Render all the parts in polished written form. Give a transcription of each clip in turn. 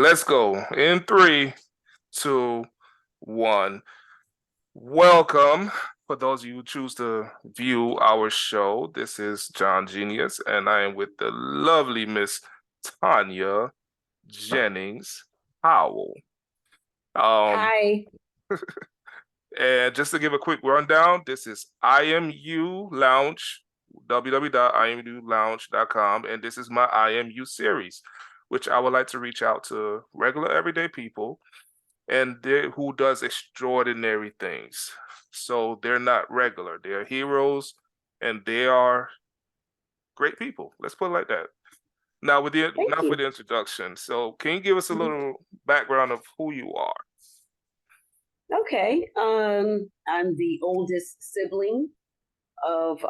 Let's go in three, two, one. Welcome. For those of you who choose to view our show, this is John Genius, and I am with the lovely Miss Tanya Jennings Howell. Um, Hi. and just to give a quick rundown, this is IAMU Lounge, www.iamululounge.com, and this is my IAMU series, which I would like to reach out to regular everyday people and who does extraordinary things. So they're not regular; they're heroes, and they are great people. Let's put it like that. Now, with the Thank not for you. the introduction. So, can you give us a Mhm. little background of who you are? Okay. I'm the oldest sibling of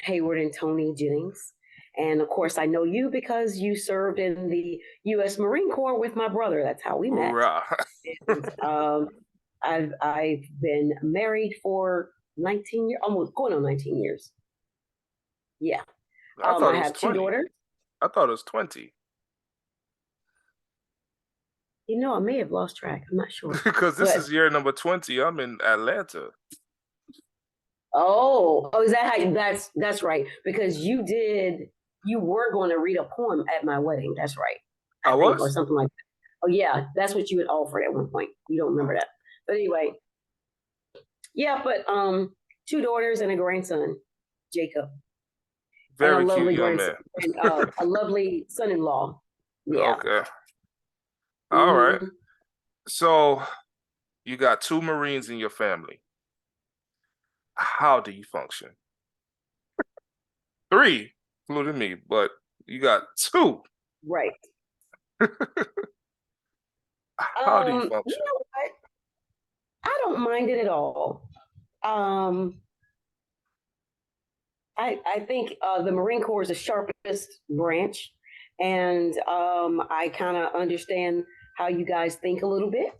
Hayward and Tony Jennings. And of course, I know you because you served in the U.S. Marine Corps with my brother. That's how we met. Right. And I've been married for 19 years, almost going on 19 years. Yeah. I thought I it was have two 20. daughters. I thought it was 20. I may have lost track. I'm not sure. Because this But is year number 20. I'm in Atlanta. oh, is that how that's right. Because you were going to read a poem at my wedding. That's right. I I think, or was? something like that. Oh yeah, that's what you had offered at one point. You don't remember that. But anyway, yeah, but two daughters and a grandson, Jacob, and a Very cute lovely young grandson man. and a lovely son-in-law. Yeah. Okay. All right. Hmm. So you got two Marines in your family. How do you function? Three, including me, but you got two. Right. How do you You function? know what? I don't mind it at all. Um, I think the Marine Corps is the sharpest branch, and I kind of understand how you guys think a little bit,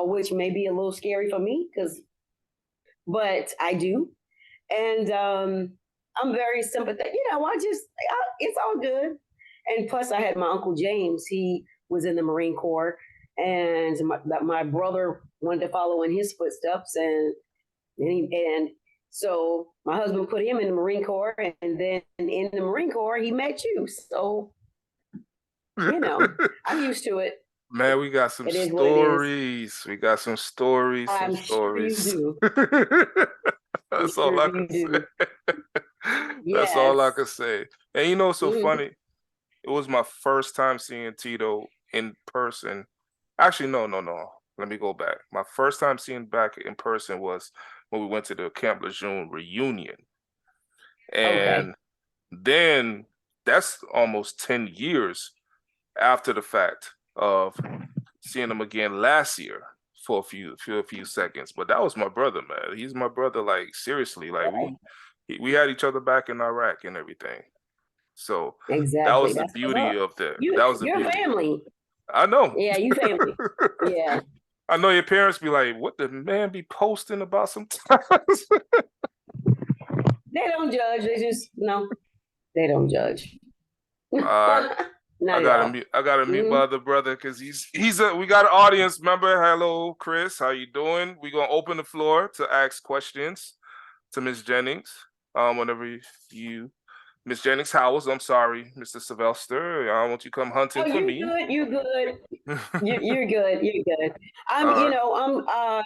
which may be a little scary for me, but I do, and I'm very sympathetic. It's all good. And plus, I had my uncle James. He was in the Marine Corps, and my brother wanted to follow in his footsteps, and so my husband put him in the Marine Corps, and then in the Marine Corps, he met you. So, I'm used to it. Man, we got some It is what it is. stories. We got some stories, some I'm sure you stories. do. I'm That's all sure I you can say. do. That's all I Yes. can say. And you know what's so Mhm. funny? It was my first time seeing Tito in person. Actually, no, no, no. Let me go back. My first time seeing back in person was when we went to the Camp Lejeune reunion. Okay. And then that's almost 10 years after the fact of seeing him again last year for a few seconds. But that was my brother, man. He's my brother, like seriously. Like Right. we had each other back in Iraq and everything. So that Exactly. was the That's what's beauty up. of that was the You're beauty. family. I know. Yeah, you family. Yeah. I know your parents be like, what the man be posting about sometimes? They don't judge. They just no. They don't judge. uh Not at all. I gotta mute Hmm. my other brother because we got an audience member. Hello, Chris. How you doing? We gonna open the floor to ask questions to Miss Jennings. Whenever you Miss Jennings Howells, I'm sorry, Mr. Sylvester. I want you to come hunting Oh, for you me. good. You good. You're good. You're good. I'm. uh I'm.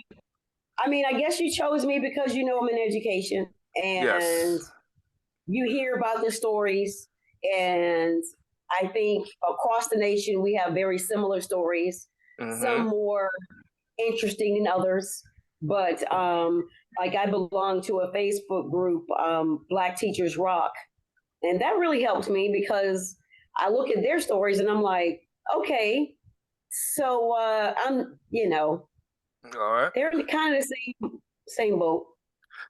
I mean, I guess you chose me because I'm in education, and yes. you hear about the stories, and I think across the nation we have very similar stories. Some Mm-hmm. more interesting than others, but like I belong to a Facebook group, Black Teachers Rock, and that really helps me because I look at their stories and I'm like, okay, so All right. they're in kind of the same boat.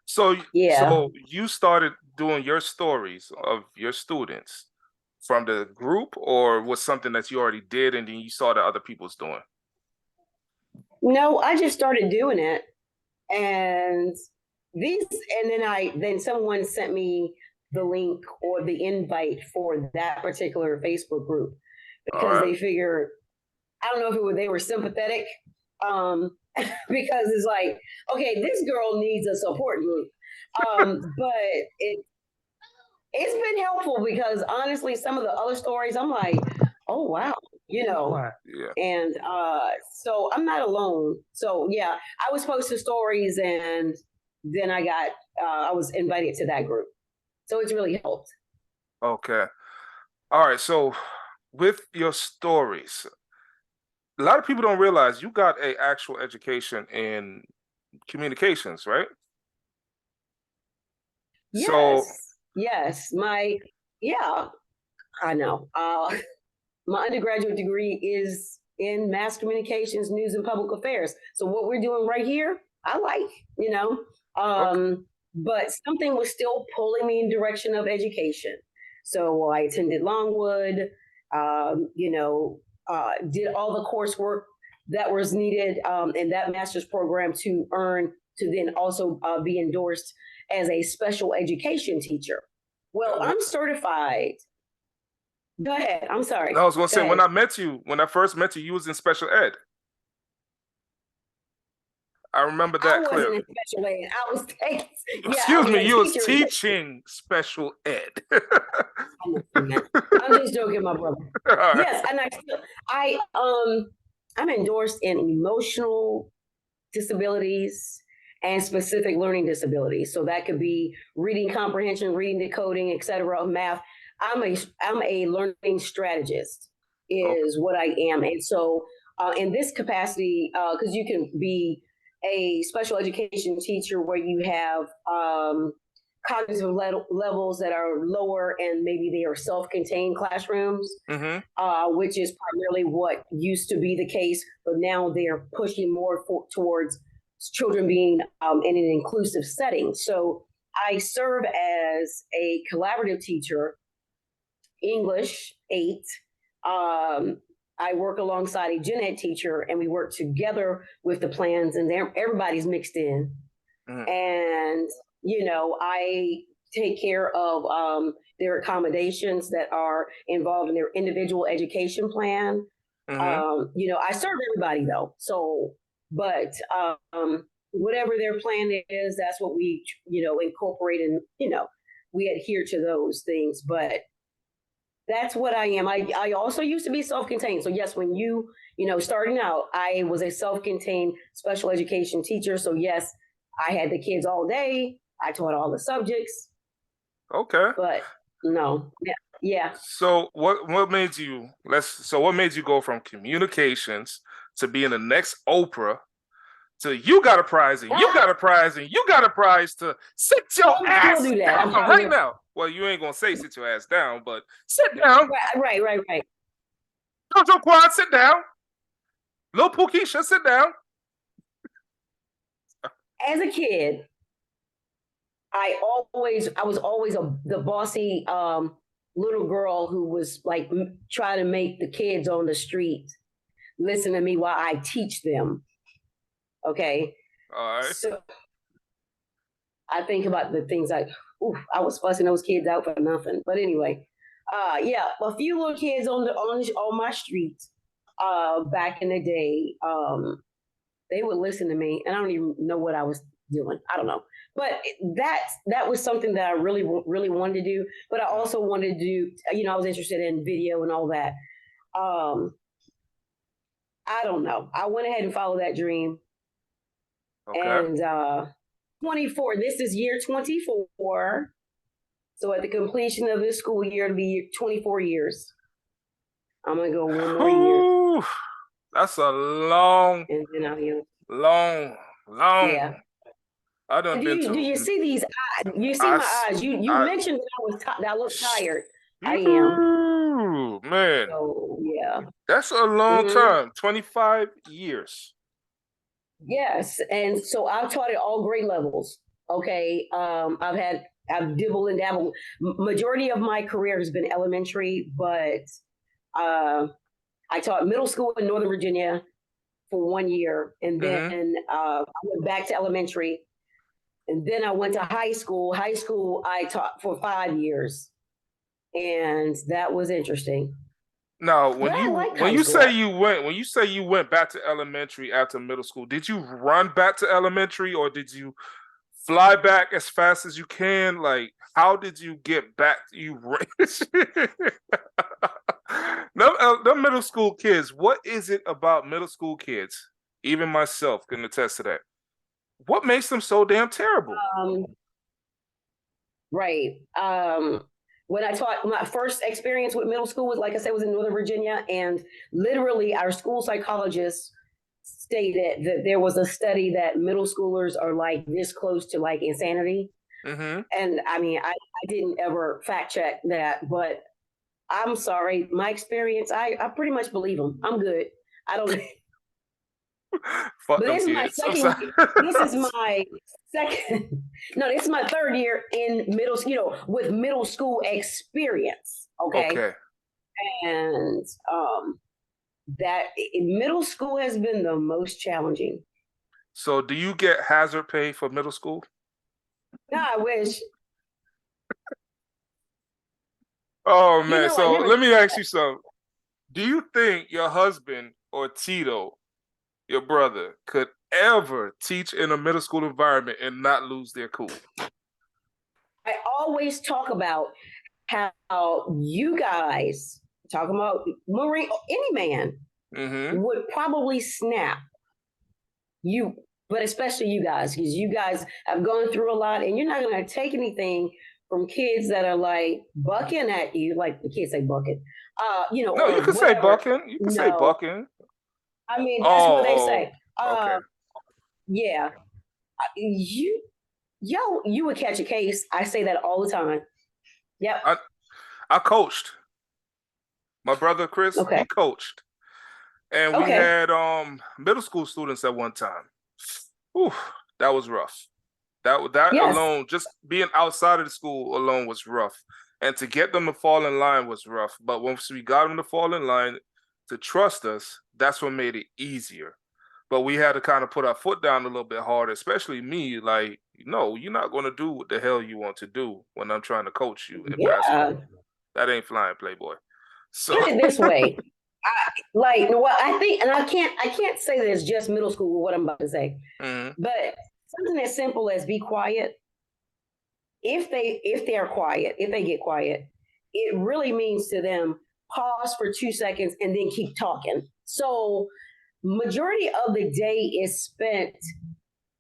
So Yeah. so you started doing your stories of your students from the group, or was something that you already did and then you saw that other people's doing? No, I just started doing it, and these, and then someone sent me the link or the invite for that particular Facebook group, All because right. they figure, I don't know if they were sympathetic, because it's like, okay, this girl needs a support group. But it's been helpful because honestly, some of the other stories, I'm like, oh wow, you know. Yeah. And so I'm not alone. So yeah, I was posting stories, and then I was invited to that group. So it's really helped. Okay. All right. So with your stories, a lot of people don't realize you got a actual education in communications, right? So Yes, yes. Yeah, I know. My undergraduate degree is in mass communications, news, and public affairs. So what we're doing right here, I like, you know. okay. But something was still pulling me in direction of education. So I attended Longwood, did all the coursework that was needed in that master's program to then also be endorsed as a special education teacher. Well, I'm certified. Go ahead. I'm sorry. I was gonna Go say ahead. when I first met you, you was in special ed. I remember I that wasn't clearly. in special ed. I was taking, yeah, I Excuse was me, a you was teacher. teaching special ed. I'm just joking, my brother. All right. Yes, and I'm endorsed in emotional disabilities and specific learning disabilities. So that could be reading comprehension, reading decoding, etc., math. I'm a learning strategist Okay. is what I am. And so in this capacity, because you can be a special education teacher where you have cognitive levels that are lower and maybe they are self-contained classrooms, Mm-hmm. which is primarily what used to be the case, but now they're pushing more towards children being in an inclusive setting. So I serve as a collaborative teacher, English 8. I work alongside a gen ed teacher, and we work together with the plans, and everybody's mixed in. Mm-hmm. And I take care of their accommodations that are involved in their individual education plan. Mm-hmm. I serve everybody though. So, but whatever their plan is, that's what we, incorporate, and we adhere to those things. But that's what I am. I also used to be self-contained. So yes, when starting out, I was a self-contained special education teacher. So yes, I had the kids all day. I taught all the subjects, Okay. but no, yeah. So what made you what made you go from communications to being the next Oprah to you got a prize and you got a prize and you got a prize to sit your I'm still ass do that. down right now? Well, you ain't gonna say sit your ass down, but sit down. Right. Jojo Quad, sit down. Lil Pookie, sit down. As a kid, I was always the bossy little girl who was like trying to make the kids on the street listen to me while I teach them. Okay. All right. So I think about the things like, I was fussing those kids out for nothing. But anyway, yeah, a few little kids on my street back in the day, they would listen to me, and I don't even know what I was doing. I don't know, but that was something that I really really wanted to do. But I also wanted to do, I was interested in video and all that. I don't know. I went ahead and followed that dream, Okay. and 24. This is year 24. So at the completion of this school year, it'll be 24 years. I'm gonna go one more year. Ooh, that's a long, And then long. yeah. I done Do been you see these eyes? You see I, my eyes. You I, mentioned that I look tired. I am. Ooh, man, So yeah. that's a long Hmm. time. 25 years. Yes, and so I've taught at all grade levels. Okay, I've dibbled and dabbled. Majority of my career has been elementary, but uh, I taught middle school in Northern Virginia for 1 year, and then Mm-hmm. I went back to elementary, and then I went to high school. High school I taught for 5 years, and that was interesting. Now, But I like high you school. say you went back to elementary after middle school, did you run back to elementary or did you fly back as fast as you can? Like, how did you get back? Them middle school kids. What is it about middle school kids? Even myself can attest to that. What makes them so damn terrible? Um, right. When I taught, my first experience with middle school was, like I said, was in Northern Virginia, and literally our school psychologist stated that there was a study that middle schoolers are like this close to like insanity. Mm-hmm. And I mean, I didn't ever fact check that, but I'm sorry, my experience, I pretty much believe them. I'm good. I don't. Fuck But them this is my kids. I'm second. sorry. This is my second. No, this is my third year in middle. With middle school experience. Okay, Okay. and that middle school has been the most challenging. So do you get hazard pay for middle school? No, I wish. Oh You man. know, I So never. let me ask you something. Do you think your husband or Tito, your brother, could ever teach in a middle school environment and not lose their cool? I always talk about how you guys talking about Marine, any man Mm-hmm. would probably snap you, but especially you guys, because you guys have gone through a lot, and you're not going to take anything from kids that are like bucking at you, like the kids say bucking, No, or you could say whatever. bucking. You could say No, bucking. I mean that's what they Oh, say. oh, okay. Yeah, you, you would catch a case. I say that all the time. Yep. I I coached. My brother Chris, Okay. he coached. And we Okay. had middle school students at one time. Whew, that was rough. That Yes. alone, just being outside of the school alone was rough. And to get them to fall in line was rough. But once we got them to fall in line to trust us, that's what made it easier. But we had to kind of put our foot down a little bit harder, especially me. Like, no, you're not going to do what the hell you want to do when I'm trying to coach you in Yeah. basketball. That ain't flying, Playboy. So, Put it this way. Like what I think, and I can't say that it's just middle school with what I'm about to say, mhm. but something as simple as be quiet. If they are quiet, if they get quiet, it really means to them pause for 2 seconds and then keep talking. So majority of the day is spent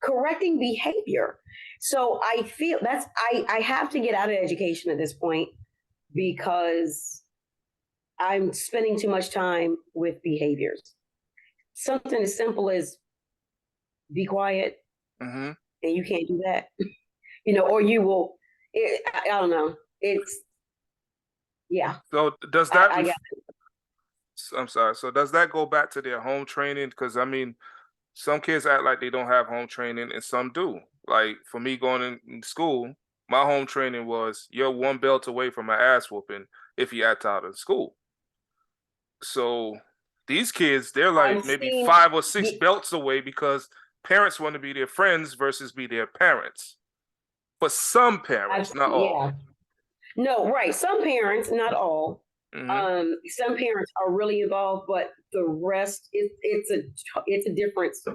correcting behavior. So I feel I have to get out of education at this point because I'm spending too much time with behaviors. Something as simple as be quiet, Mm-hmm. and you can't do that, or you will. I don't know. It's yeah. So does I, that I got I'm sorry. So does that go back to their home training? Because I mean, some kids act like they don't have home training, and some do. Like for me, going in school, my home training was you're one belt away from an ass whooping if you act out of school. So these kids, they're like I've maybe seen. 5 or 6 belts away because parents want to be their friends versus be their parents. For some parents, not all. Yeah. No, right. Some parents, not all. Hmm. Some parents are really involved, but the rest, it's a difference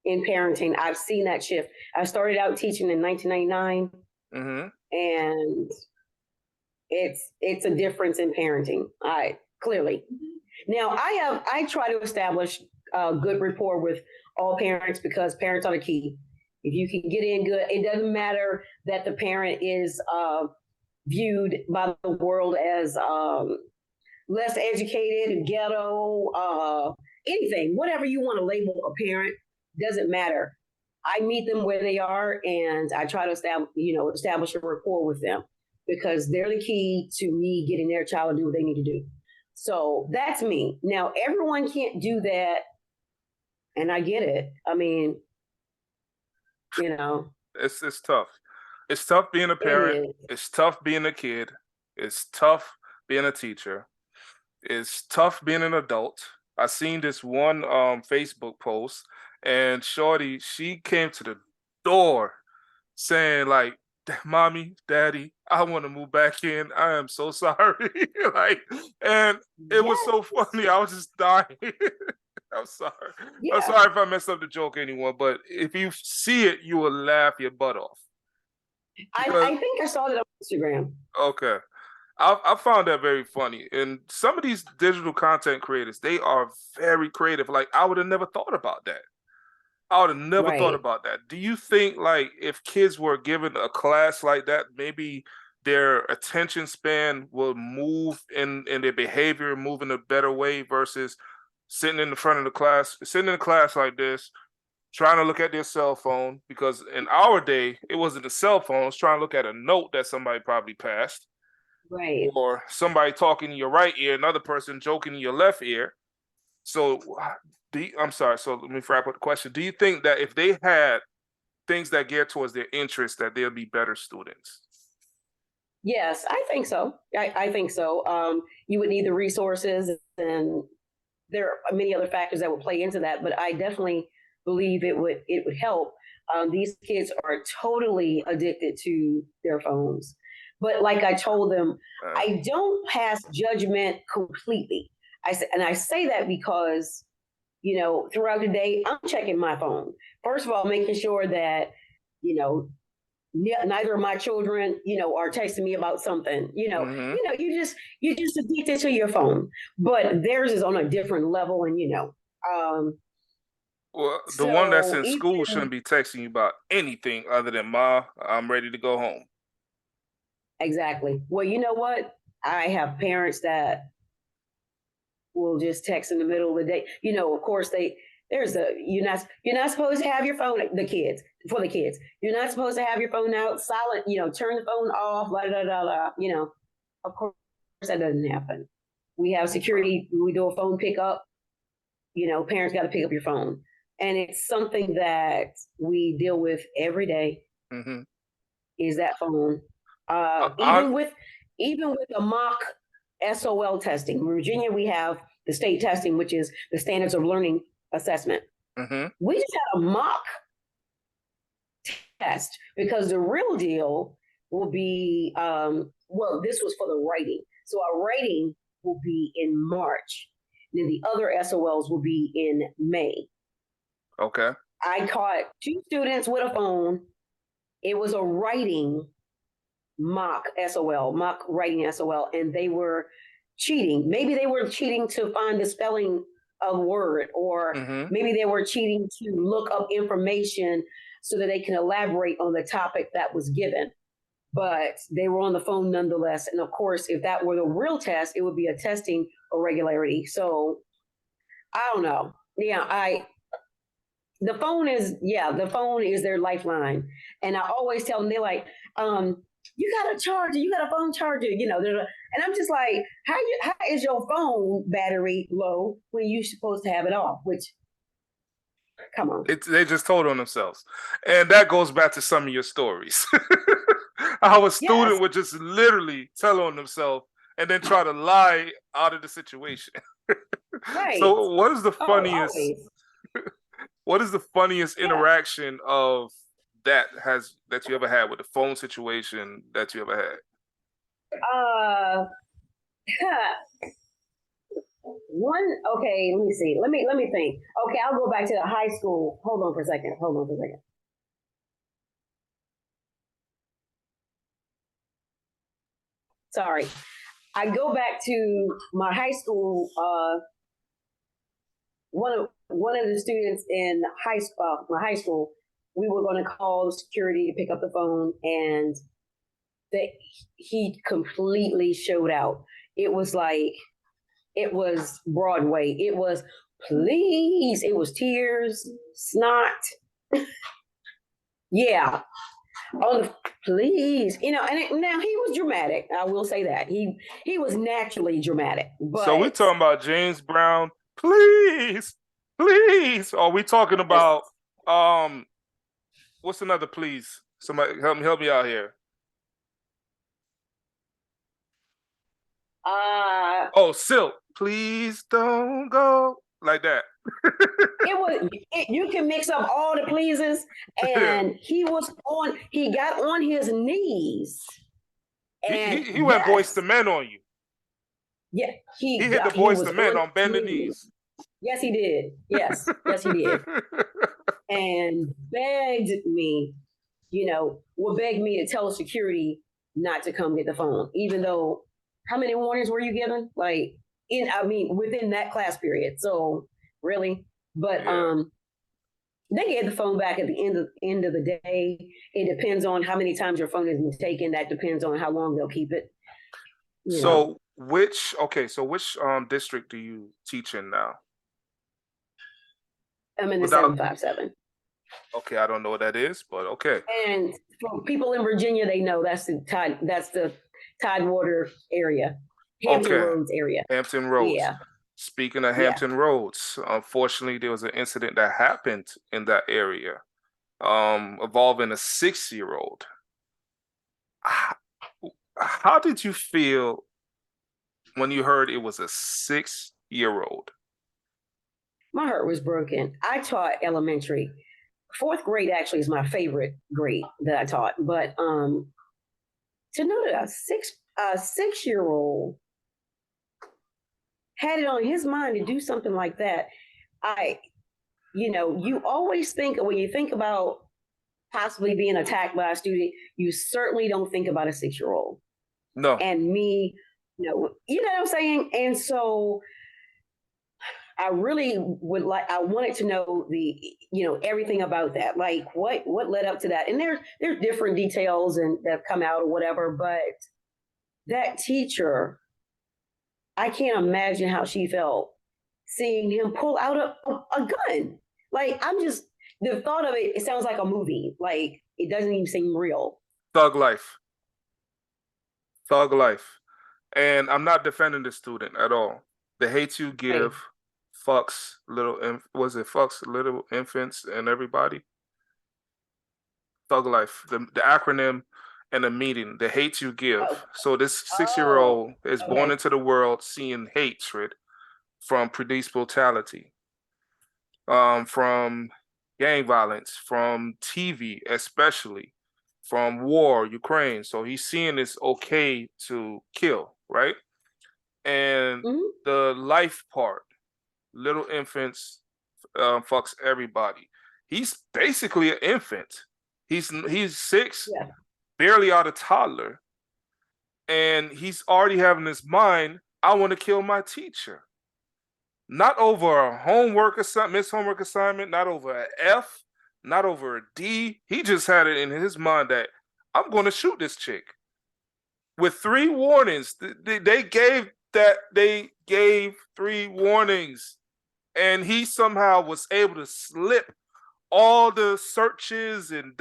in parenting. I've seen that shift. I started out teaching in 1999, Hmm. and it's a difference in parenting. I clearly. Now I try to establish a good rapport with all parents because parents are the key. If you can get in good, it doesn't matter that the parent is viewed by the world as less educated, ghetto, anything, whatever you want to label a parent, doesn't matter. I meet them where they are, and I try to establish a rapport with them because they're the key to me getting their child to do what they need to do. So that's me. Now everyone can't do that, and I get it. I mean, you know, It's tough. It's tough being a it parent. is. It's tough being a kid. It's tough being a teacher. It's tough being an adult. I seen this one Facebook post, and Shorty, she came to the door saying like mommy, daddy, I want to move back in. I am so sorry. Like, and it was Yes, so funny. I was just dying. I'm sorry. I'm yeah. sorry if I messed up the joke, anyone, but if you see it, you will laugh your butt off. Because I think I saw that on Instagram. okay. I found that very funny. And some of these digital content creators, they are very creative. Like I would have never thought about that. I would have never thought Right. about that. Do you think like if kids were given a class like that, maybe their attention span will move in their behavior, move in a better way versus sitting in the front of the class, sitting in a class like this, trying to look at their cell phone? Because in our day, it wasn't a cell phone, it was trying to look at a note that somebody probably passed, Right. or somebody talking in your right ear, another person joking in your left ear. So I'm sorry. So let me wrap up the question. Do you think that if they had things that gear towards their interests, that they'll be better students? Yes, I think so. I think so. You would need the resources, and there are many other factors that would play into that. But I definitely believe it would help. These kids are totally addicted to their phones. But like I told them, Uh, I don't pass judgment completely. And I say that because throughout the day, I'm checking my phone. First of all, making sure that you know neither of my children, are texting me about something. mhm. You just addicted to your phone, but theirs is on a different level, and um, Well, the one that's so in school even shouldn't be texting you about anything other than "Ma, I'm ready to go home." exactly. Well, you know what? I have parents that will just text in the middle of the day. Of course you're not supposed to have your phone. The kids, you're not supposed to have your phone out silent. Turn the phone off. La da da da. Of course that doesn't happen. We have security. We do a phone pickup. Parents got to pick up your phone, and it's something that we deal with every day. Hmm. Is that phone? I, Uh, I, even with even with a mock SOL testing. In Virginia, we have the state testing, which is the standards of learning assessment. mhm. We just had a mock test because the real deal will be, well, this was for the writing. So our writing will be in March. And then the other SOLs will be in May. Okay. I caught two students with a phone. It was a writing mock writing SOL, and they were cheating. Maybe they were cheating to find the spelling of word, or Hmm. maybe they were cheating to look up information so that they can elaborate on the topic that was given. But they were on the phone nonetheless. And of course, if that were the real test, it would be a testing irregularity. So I don't know. Yeah, the phone is their lifeline. And I always tell them, they're like, you got a charger, you got a phone charger, and I'm just like, how is your phone battery low when you're supposed to have it off? Which, come on. They just told on themselves, and that goes back to some of your stories. How a Yes, student would just literally tell on themselves and then try to lie out of the situation. right. So, what is the Oh, funniest? always. What is the funniest Yeah. interaction of that you ever had with the phone situation that you ever had? Uh, one. Okay, let me see. Let me think. Okay, I'll go back to the high school. Hold on for a second. Hold on for a second. Sorry. I go back to my high school. One of the students in my high school, we were going to call security to pick up the phone, and he completely showed out. It was like it was Broadway. It was please. It was tears, snot. Yeah, on the please, now he was dramatic. I will say that he was naturally dramatic, So we but talking about James Brown, please, please. Or we talking about um what's another please? Somebody help me out here. uh Oh, Silk, please don't go like that. You can mix up all the pleases, and he got on his knees, and He went boys to men on you. Yeah, he hit the boys to men on bended knees. Yes, he did. Yes, he did. And begged me, begged me to tell security not to come get the phone, even though, how many warnings were you given? Within that class period. So really, but they gave the phone back at the end of the day. It depends on how many times your phone has been taken. That depends on how long they'll keep it. So which district do you teach in now? I'm in the 757. Okay, I don't know what that is, but okay. And for people in Virginia, they know that's the Tidewater area, Hampton Roads area. Hampton Roads. Yeah. Speaking of Hampton Roads, unfortunately, there was an incident that happened in that area, involving a 6-year-old. How did you feel when you heard it was a 6-year-old? My heart was broken. I taught elementary. 4th grade actually is my favorite grade that I taught. But to know that a 6-year-old had it on his mind to do something like that, you always think, when you think about possibly being attacked by a student, you certainly don't think about a 6-year-old. No. And me, you know what I'm saying? And so I really I wanted to know everything about that, like what led up to that. And there's different details and that have come out or whatever, but that teacher, I can't imagine how she felt seeing him pull out a gun. Like, the thought of it sounds like a movie. Like, it doesn't even seem real. Thug life. And I'm not defending the student at all. The hate you give fucks little infants and everybody. Thug life. The acronym and the meaning, the hate you give. So this 6-year-old is born into the world seeing hatred from police brutality, from gang violence, from TV especially, from war, Ukraine. So he's seeing it's okay to kill, right? And the life part, little infants, fucks everybody. He's basically an infant. He's 6, barely out of toddler, and he's already having his mind, I want to kill my teacher. Not over a missed homework assignment, not over an F, not over a D. He just had it in his mind that I'm going to shoot this chick. With 3 warnings, they gave 3 warnings, and he somehow was able to slip all the searches and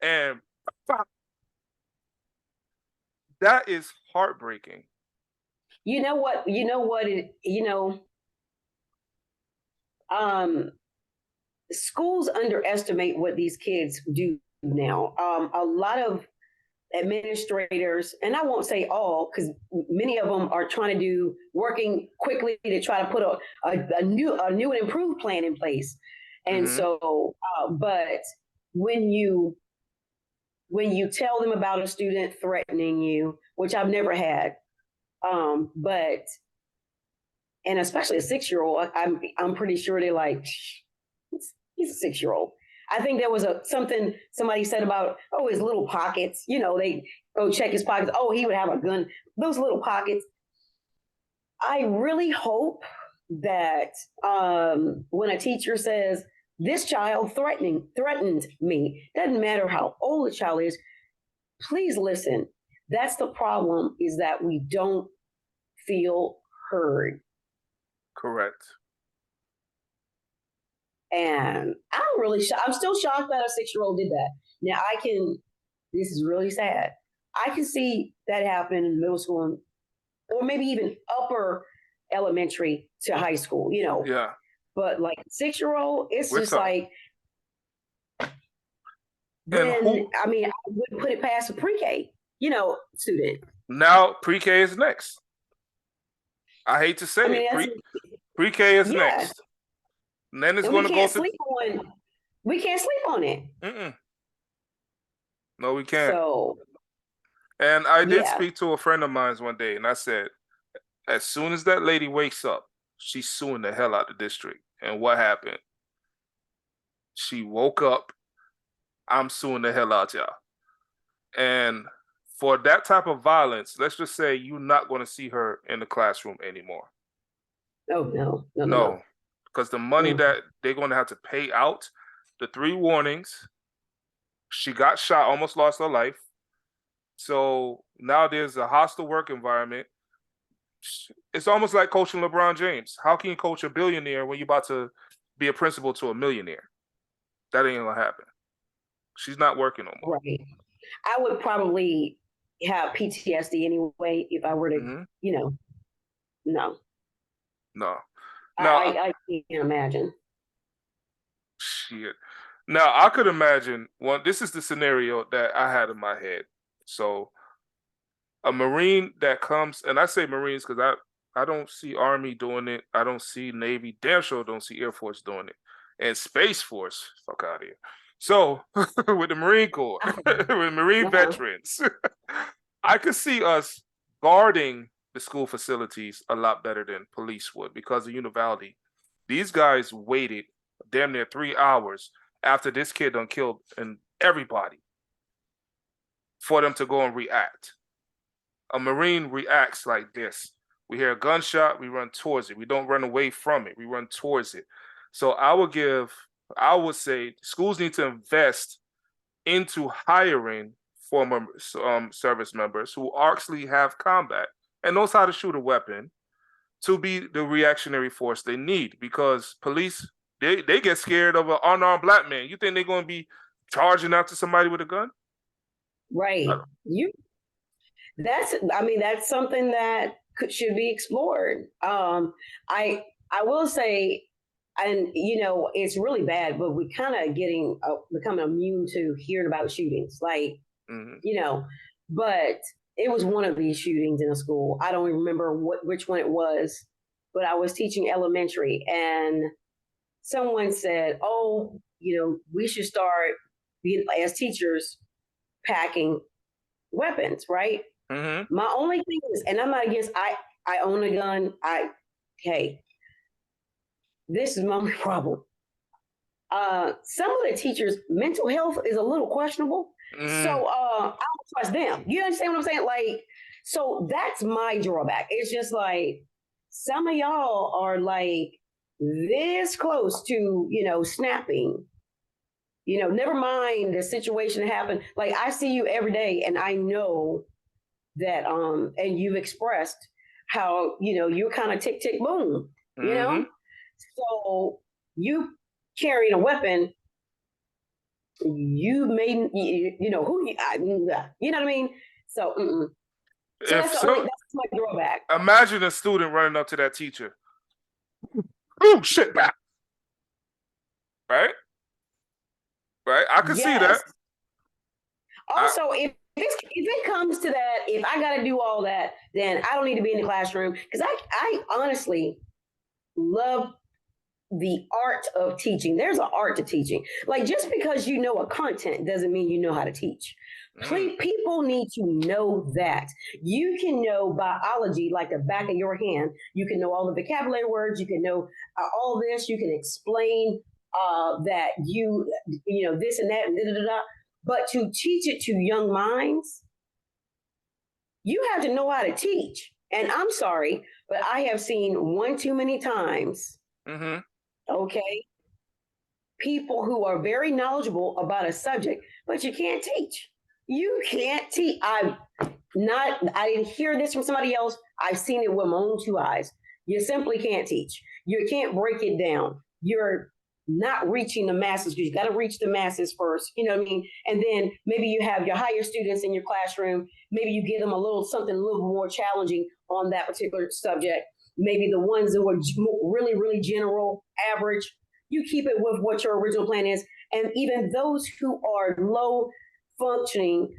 and that is heartbreaking. Schools underestimate what these kids do now. A lot of administrators, and I won't say all, because many of them are working quickly to try to put a new and improved plan in place. And so, but when you tell them about a student threatening you, which I've never had, but and especially a 6-year-old, I'm pretty sure they're like, he's a 6-year-old. I think there was something somebody said about, his little pockets. They go check his pockets. He would have a gun. Those little pockets. I really hope that when a teacher says, this child threatened me, doesn't matter how old the child is, please listen. That's the problem, is that we don't feel heard. Correct. And I'm still shocked that a 6-year-old did that. Now this is really sad. I can see that happen in middle school or maybe even upper elementary to high school, Yeah. But like 6-year-old, it's just like, I wouldn't put it past a pre-K, student. Now pre-K is next. I hate to say it. Pre-K is next. And then it's And going to go to. we can't sleep on it. Mm-mm. No, we can't. So And I did yeah. speak to a friend of mine one day, and I said, as soon as that lady wakes up, she's suing the hell out of the district. And what happened? She woke up, I'm suing the hell out y'all. And for that type of violence, let's just say you're not going to see her in the classroom anymore. Oh no, no, no, No, no. because the money Mm. that they're going to have to pay out, the 3 warnings, she got shot, almost lost her life. So now there's a hostile work environment. It's almost like coaching LeBron James. How can you coach a billionaire when you're about to be a principal to a millionaire? That ain't gonna happen. She's not working no more. Right. I would probably have PTSD anyway if I were to, Mm-hmm. no. No. Now, I can't imagine. shit. Now I could imagine one. This is the scenario that I had in my head. So a Marine that comes, and I say Marines because I don't see Army doing it. I don't see Navy. Damn sure don't see Air Force doing it. And Space Force, fuck out of here. So with the Marine Corps, with Marine veterans, I could see us guarding the school facilities a lot better than police would because of univality. These guys waited damn near 3 hours after this kid done killed and everybody for them to go and react. A Marine reacts like this. We hear a gunshot, we run towards it. We don't run away from it, we run towards it. So I would say schools need to invest into hiring former service members who actually have combat and knows how to shoot a weapon to be the reactionary force they need, because police, they get scared of an unarmed black man. You think they're going to be charging after somebody with a gun? Right. That's something that should be explored. I will say, and it's really bad, but we kind of becoming immune to hearing about shootings, like but it was one of these shootings in a school. I don't even remember which one it was, but I was teaching elementary, and someone said, "Oh, we should start as teachers packing weapons, right?" Mm-hmm. My only thing is, and I'm not against. I own a gun. Hey, this is my only problem. Some of the teachers' mental health is a little questionable, so I don't trust them. You understand what I'm saying? Like, so that's my drawback. It's just like some of y'all are like this close to snapping. Never mind the situation that happened. Like, I see you every day, and I know that and you've expressed how you're kind of tick tick boom. Mm-hmm. So you carrying a weapon, you made you know who you know what I mean. So so If that's so, my drawback. imagine a student running up to that teacher. Oh shit, back. Right? Right? I could see that. Yes. Also, if it comes to that, if I got to do all that, then I don't need to be in the classroom, because I honestly love the art of teaching. There's an art to teaching. Like, just because you know a content doesn't mean you know how to teach. People need to know that. You can know biology like the back of your hand. You can know all the vocabulary words. You can know all this. You can explain that this and that and da da da. But to teach it to young minds, you have to know how to teach. And I'm sorry, but I have seen one too many times. Mm-hmm. Okay, people who are very knowledgeable about a subject, but you can't teach. You can't teach. I didn't hear this from somebody else. I've seen it with my own 2 eyes. You simply can't teach. You can't break it down. You're not reaching the masses, because you got to reach the masses first. You know what I mean? And then maybe you have your higher students in your classroom. Maybe you give them something a little more challenging on that particular subject. Maybe the ones that were really, really general, average, you keep it with what your original plan is. And even those who are lower functioning,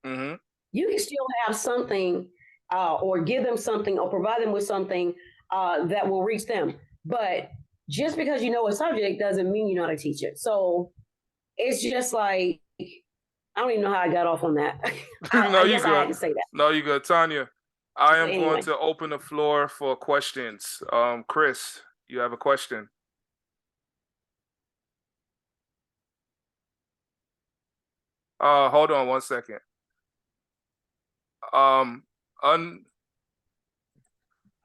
Mm-hmm. you can still have something or give them something or provide them with something that will reach them. But just because you know a subject doesn't mean you know how to teach it. So it's just like, I don't even know how I got off on that. No, I you guess I had good. to say that. No, you good. Tanya, I So am going anyway, to open the floor for questions. Chris, you have a question? Hold on one second. Um, un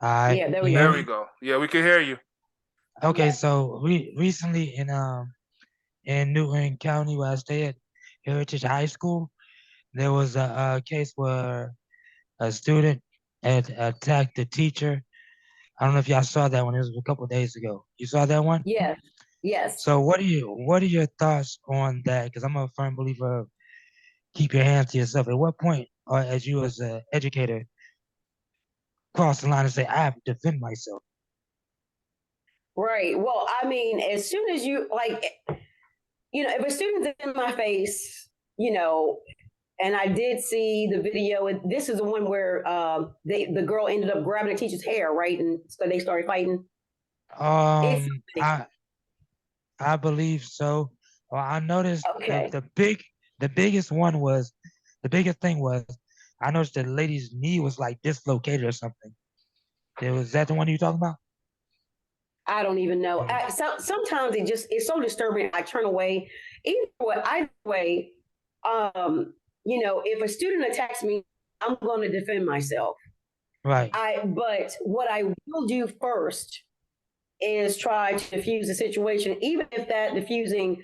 Hi, yeah, there can we you hear There go. we me? go. Yeah, we can hear you. Okay, Yeah. so recently in Newton County where I stay at Heritage High School, there was a case where a student had attacked the teacher. I don't know if y'all saw that one. It was a couple of days ago. You saw that one? Yes. Yes. So what are your thoughts on that? Because I'm a firm believer of keep your hands to yourself. At what point, or as you as an educator, cross the line and say I have to defend myself? Right. Well, I mean, as soon as you like, if a student's in my face, and I did see the video. This is the one where the girl ended up grabbing the teacher's hair, right, and so they started fighting. It's Um, I I believe so. Well, I noticed okay. the biggest one was the biggest thing was I noticed the lady's knee was like dislocated or something. Was that the one you talking about? I don't even know. Mm. Sometimes it's so disturbing. I turn away. Either way, if a student attacks me, I'm going to defend myself. Right. But what I will do first is try to diffuse the situation, even if that diffusing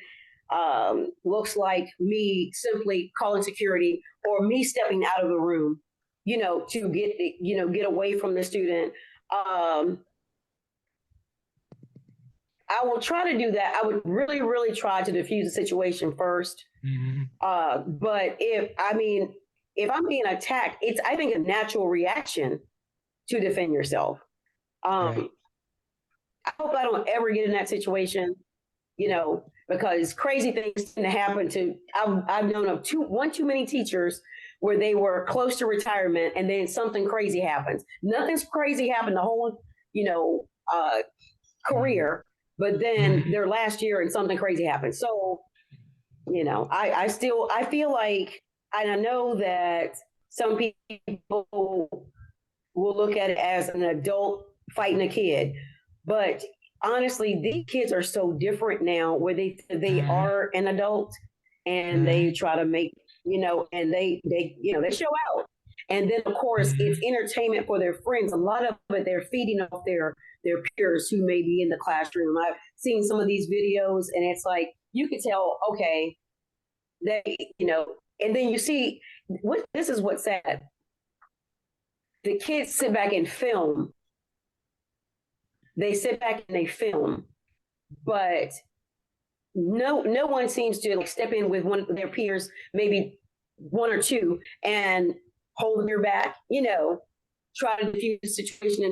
looks like me simply calling security or me stepping out of the room, to get away from the student. I will try to do that. I would really, really try to diffuse the situation first. Hmm. But if I'm being attacked, it's, I think, a natural reaction to defend yourself. Right. Um, I hope I don't ever get in that situation, because crazy things tend to happen to. I've known of one too many teachers where they were close to retirement and then something crazy happens. Nothing's crazy happened the whole, Hmm. career, but then Hmm. their last year and something crazy happened. So, I feel like, and I know that some people will look at it as an adult fighting a kid, but honestly, these kids are so different now where they Hmm. are an adult and they try to make, and they show out. And then of course it's Hmm. entertainment for their friends. A lot of it they're feeding off their peers who may be in the classroom. I've seen some of these videos and it's like you could tell, okay, they, and then you see what this is what's sad. The kids sit back and film. They sit back and they film, but no one seems to like step in with one of their peers, maybe one or two, and hold them your back, try to diffuse the situation